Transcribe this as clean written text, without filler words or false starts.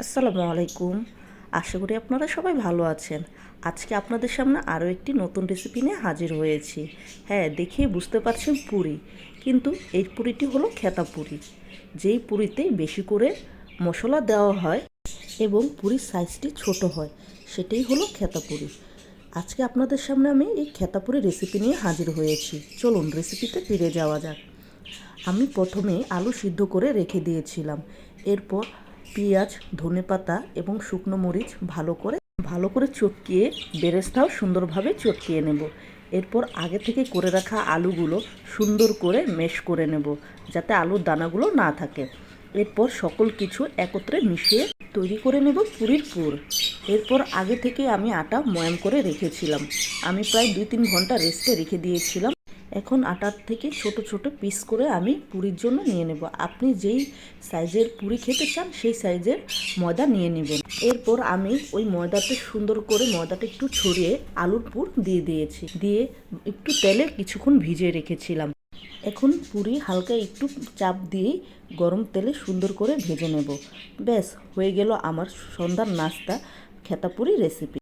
আসসালামু আলাইকুম। আশা করি আপনারা সবাই ভালো আছেন। আজকে আপনাদের সামনে আরও একটি নতুন রেসিপি নিয়ে হাজির হয়েছি। হ্যাঁ, দেখেই বুঝতে পারছেন পুরি, কিন্তু এই পুরিটি হলো খেতা পুরি, যেই পুরিতে বেশি করে মশলা দেওয়া হয় এবং পুরির সাইজটি ছোট হয়, সেটাই হলো খেতা পুরি। আজকে আপনাদের সামনে আমি এই খেতা পুরি রেসিপি নিয়ে হাজির হয়েছি। চলুন রেসিপিতে ফিরে যাওয়া যাক। আমি প্রথমে আলু সিদ্ধ করে রেখে দিয়েছিলাম। এরপর পেঁয়াজ, ধনেপাতা এবং শুকনো মরিচ ভালো করে চটকিয়ে বেরেস্তাও সুন্দরভাবে চটকিয়ে নেব। এরপর আগে থেকে করে রাখা আলুগুলো সুন্দর করে ম্যাশ করে নেব, যাতে আলুর দানাগুলো না থাকে। এরপর সকল কিছু একত্রে মিশিয়ে তৈরি করে নেব পুরির পুর। এরপর আগে থেকে আমি আটা ময়াম করে রেখেছিলাম। আমি প্রায় 2-3 ঘন্টা রেস্টে রেখে দিয়েছিলাম। এখন আটার থেকে ছোট ছোট পিস করে আমি পুরির জন্য নিয়ে নেব। আপনি যেই সাইজের পুরি খেতে চান সেই সাইজের ময়দা নিয়ে নেবেন। এরপর আমি ওই ময়দাতে সুন্দর করে ময়দাটা একটু ছড়িয়ে আলুর পুর দিয়ে একটু তেলে কিছুক্ষণ ভিজিয়ে রেখেছিলাম। এখন পুরি হালকা একটু চাপ দিয়ে গরম তেলে সুন্দর করে ভেজে নেব। ব্যাস, হয়ে গেল আমার সন্ধ্যার নাস্তা খেতা পুরি রেসিপি।